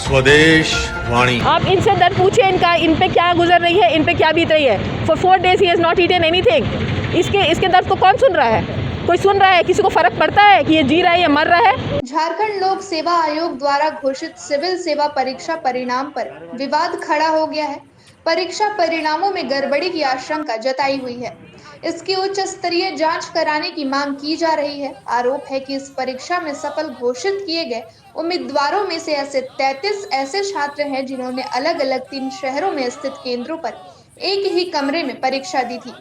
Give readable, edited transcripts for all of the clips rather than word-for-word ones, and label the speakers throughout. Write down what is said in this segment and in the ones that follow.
Speaker 1: स्वदेश वाणी।
Speaker 2: आप इनसे दर्द पूछिए, इन पे क्या गुजर रही है, इन पे क्या बीत रही है। For 4 days he has not eaten anything. इसके दर्द को कौन सुन रहा है? कोई सुन रहा है? किसी को फर्क पड़ता है कि ये जी रहा है या मर रहा है?
Speaker 3: झारखंड लोक सेवा आयोग द्वारा घोषित सिविल सेवा परीक्षा परिणाम पर विवाद खड़ा हो गया है। परीक्षा परिणामों में गड़बड़ी की आशंका जताई हुई है। इसकी उच्च स्तरीय जांच कराने की मांग की जा रही है। आरोप है कि इस परीक्षा में सफल घोषित किए गए उम्मीदवारों में से ऐसे 33 ऐसे छात्र हैं जिन्होंने अलग अलग 3 शहरों में स्थित केंद्रों पर एक ही कमरे में परीक्षा दी थी।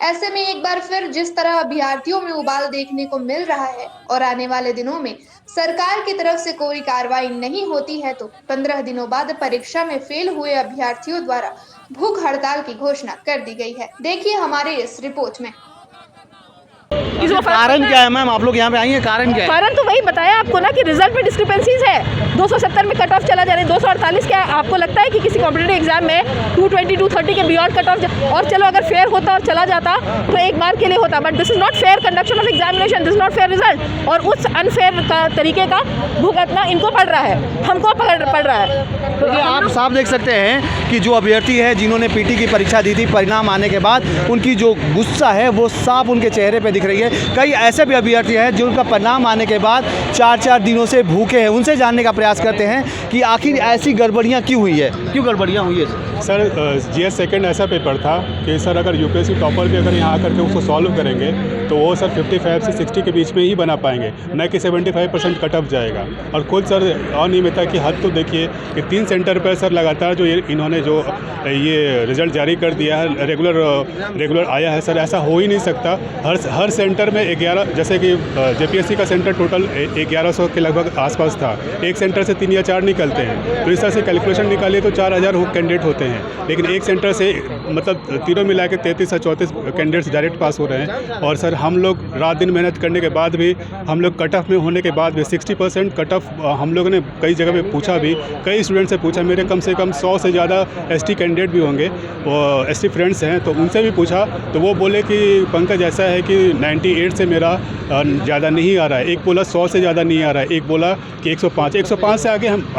Speaker 3: ऐसे में एक बार फिर जिस तरह अभ्यर्थियों में उबाल देखने को मिल रहा है और आने वाले दिनों में सरकार की तरफ से कोई कार्रवाई नहीं होती है तो 15 दिनों बाद परीक्षा में फेल हुए अभ्यर्थियों द्वारा भूख हड़ताल की घोषणा कर दी गई है। देखिए हमारे इस रिपोर्ट में।
Speaker 4: कारण क्या है मैम, आप लोग यहाँ पे आई हैं, कारण क्या है?
Speaker 2: कारण तो वही बताया आपको ना कि रिजल्ट में डिस्क्रिपेंसीज है। 270 में कट ऑफ चला जा रहा है, 248 क्या है? आपको लगता है कि किसी कॉम्पिटिटिव एग्जाम में 220 230 के बियॉन्ड कट ऑफ, और चलो अगर फेयर होता और चला जाता तो एक मार्क के लिए होता, but this is not fair conduction of examination, this is not fair result. और उस अनफेयर तरीके का भुगतना इनको पड़ रहा है, हमको पड़ रहा है।
Speaker 4: तो आप साफ देख सकते हैं कि जो अभ्यर्थी है जिन्होंने पीटी की परीक्षा दी थी, परिणाम आने के बाद उनकी जो गुस्सा है वो साफ उनके चेहरे पे दिख रही है। कई ऐसे भी अभ्यर्थी हैं जो उनका परिणाम आने के बाद 4-4 दिनों से भूखे हैं। उनसे जानने का प्रयास करते हैं कि आखिर ऐसी गड़बड़ियाँ क्यों हुई है, क्यों गड़बड़ियाँ हुई है?
Speaker 5: सर जीएस सेकंड ऐसा पेपर था कि सर अगर यूपीएससी टॉपर भी अगर यहाँ आकर के उसको सॉल्व करेंगे तो वो सर 55 से 60 के बीच में ही बना पाएंगे, न कि 75% कट ऑफ जाएगा। और खुद सर अनियमितता की हद तो देखिए कि 3 सेंटर पर सर लगातार जो इन्होंने जो ये रिज़ल्ट जारी कर दिया है, रेगुलर आया है। सर ऐसा हो ही नहीं सकता। हर सेंटर में 11, जैसे कि जेपीएससी का सेंटर टोटल 1100 के लगभग आसपास था, एक सेंटर से 3 या 4 निकलते हैं। तो इस तरह से कैलकुलेशन निकालिए तो 4000 कैंडिडेट होते हैं, लेकिन एक सेंटर से मतलब तीनों मिला के 33 या 34 कैंडिडेट्स डायरेक्ट पास हो रहे हैं। और सर हम लोग रात दिन मेहनत करने के बाद भी, हम लोग कट ऑफ में होने के बाद भी 60% कट ऑफ हम लोगों ने कई जगह पे पूछा भी, कई स्टूडेंट से पूछा, मेरे कम से कम 100 से ज़्यादा एसटी कैंडिडेट भी होंगे, एसटी फ्रेंड्स हैं, तो उनसे भी पूछा तो वो बोले कि पंकज ऐसा है कि 98 से मेरा ज़्यादा नहीं आ रहा है, एक बोला 100 से ज़्यादा नहीं आ रहा है, एक बोला कि 105 से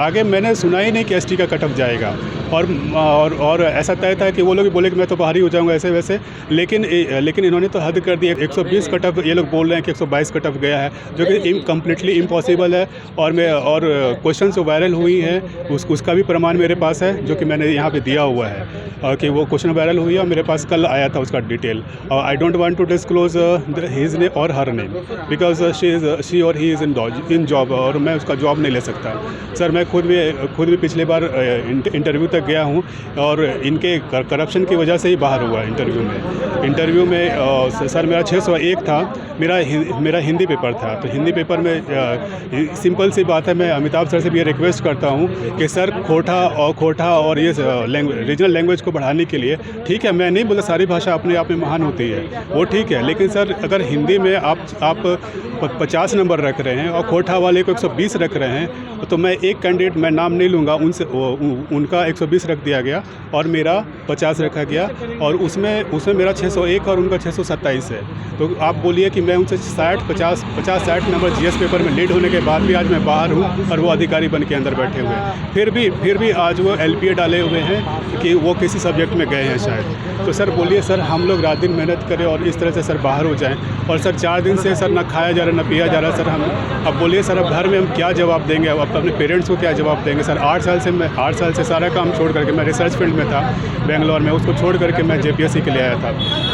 Speaker 5: आगे मैंने सुना ही नहीं कि एसटी का कट ऑफ जाएगा। और ऐसा तय था कि वो लोग भी बोले कि मैं तो बाहर ही हो जाऊंगा ऐसे वैसे, लेकिन इन्होंने तो हद कर दी है। 120 कट ऑफ ये लोग बोल रहे हैं कि 122 कट ऑफ गया है, जो कि कम्प्लीटली इम्पॉसिबल है। और क्वेश्चन जो वायरल हुई हैं उसका भी प्रमाण मेरे पास है, जो कि मैंने यहाँ पे दिया हुआ है कि वो क्वेश्चन वायरल हुई है, मेरे पास कल आया था उसका detail. I don't want to disclose his name और हर नेम बिकॉज शी और ही इज़ इन जॉब, और मैं उसका जॉब नहीं ले सकता। सर मैं खुद भी पिछले बार इंटरव्यू तक गया हूँ और इनके करप्शन की वजह से ही बाहर हुआ इंटरव्यू में सर मेरा 601 था, मेरा हिंदी पेपर था। तो हिंदी पेपर में सिंपल सी बात है, मैं अमिताभ सर से भी ये रिक्वेस्ट करता हूँ कि सर खोटा और ये रीजनल लैंग्वेज को बढ़ाने के लिए, ठीक है मैं नहीं बोलता सारी भाषा अपने आप में महान होती है, वो ठीक है, लेकिन सर अगर हिंदी में आप 50 नंबर रख रहे हैं और खोटा वाले को 120 रख रहे हैं, तो मैं एक कैंडिडेट, मैं नाम नहीं लूँगा, उनका 120 रख दिया गया और मेरा 50 रखा गया, और उसमें मेरा 601 और उनका 627 है। तो आप बोलिए कि मैं उनसे 50-60 नंबर जीएस पेपर में लीड होने के बाद भी आज मैं बाहर हूँ और वो अधिकारी बन के अंदर बैठे हुए हैं। फिर भी आज वो LPA डाले हुए हैं कि वो किसी सब्जेक्ट में गए हैं शायद। तो सर बोलिए सर हम लोग रात दिन मेहनत करें और इस तरह से सर बाहर हो जाएं, और सर 4 दिन से सर ना खाया जा रहा ना पिया जा रहा सर। हम अब बोलिए सर अब घर में हम क्या जवाब देंगे, अब अपने पेरेंट्स को क्या जवाब देंगे? सर 8 साल से सारा काम छोड़ करके, मैं रिसर्च फील्ड में था बेंगलोर में, उसको छोड़ करके मैं जेपीएससी के लिए आया था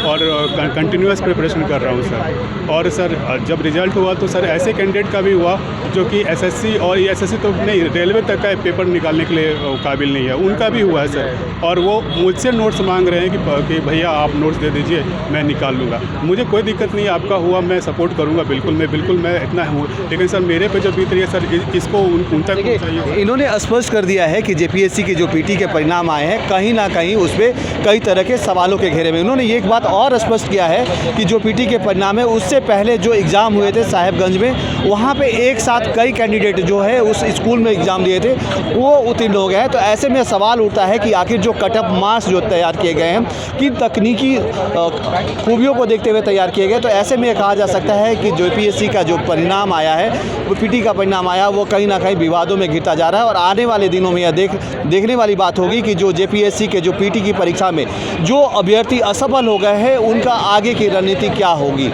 Speaker 5: और कंटिन्यूस प्रिपरेशन कर रहा हूँ सर। और सर जब रिजल्ट हुआ तो सर ऐसे कैंडिडेट का भी हुआ जो कि एसएससी और एसएससी तो नहीं, रेलवे तक का पेपर निकालने के लिए काबिल नहीं है, उनका भी हुआ है सर। और वो मुझसे नोट्स मांग रहे हैं कि भैया आप नोट्स दे दीजिए, मैं निकाल लूँगा। मुझे कोई दिक्कत नहीं है, आपका हुआ मैं सपोर्ट करूँगा, बिल्कुल मैं इतना हूँ, लेकिन सर मेरे पे जो बीत रही है सर इसको उन तक चाहिए।
Speaker 4: इन्होंने स्पष्ट कर दिया है कि जेपीएससी के जो पीटी के परिणाम आए हैं कहीं ना कहीं उस पर कई तरह के सवालों के घेरे में। उन्होंने एक बात और स्पष्ट किया है कि जो पीटी के परिणाम है उससे पहले जो एग्ज़ाम हुए थे साहेबगंज में, वहाँ पे एक साथ कई कैंडिडेट जो है उस स्कूल में एग्ज़ाम दिए थे वो उत्तीर्ण हो गए हैं। तो ऐसे में सवाल उठता है कि आखिर जो कट ऑफ मार्क्स जो तैयार किए गए हैं, किन तकनीकी खूबियों को देखते हुए तैयार किए गए। तो ऐसे में यह कहा जा सकता है कि जो पीएससी का जो परिणाम आया है, वो पीटी का परिणाम आया, वो कहीं ना कहीं विवादों में घिरता जा रहा है। और आने वाले दिनों में यह देखने वाली बात होगी कि जो जेपीएससी के जो पीटी की परीक्षा में जो अभ्यर्थी असफल हो गए हैं, उनका आगे की रणनीति क्या होगी।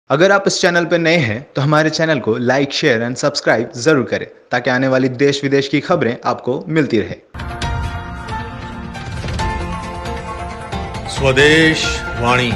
Speaker 1: अगर आप इस चैनल पर नए हैं तो हमारे चैनल को लाइक, शेयर एंड सब्सक्राइब जरूर करें ताकि आने वाली देश विदेश की खबरें आपको मिलती रहे।
Speaker 6: स्वदेश वाणी।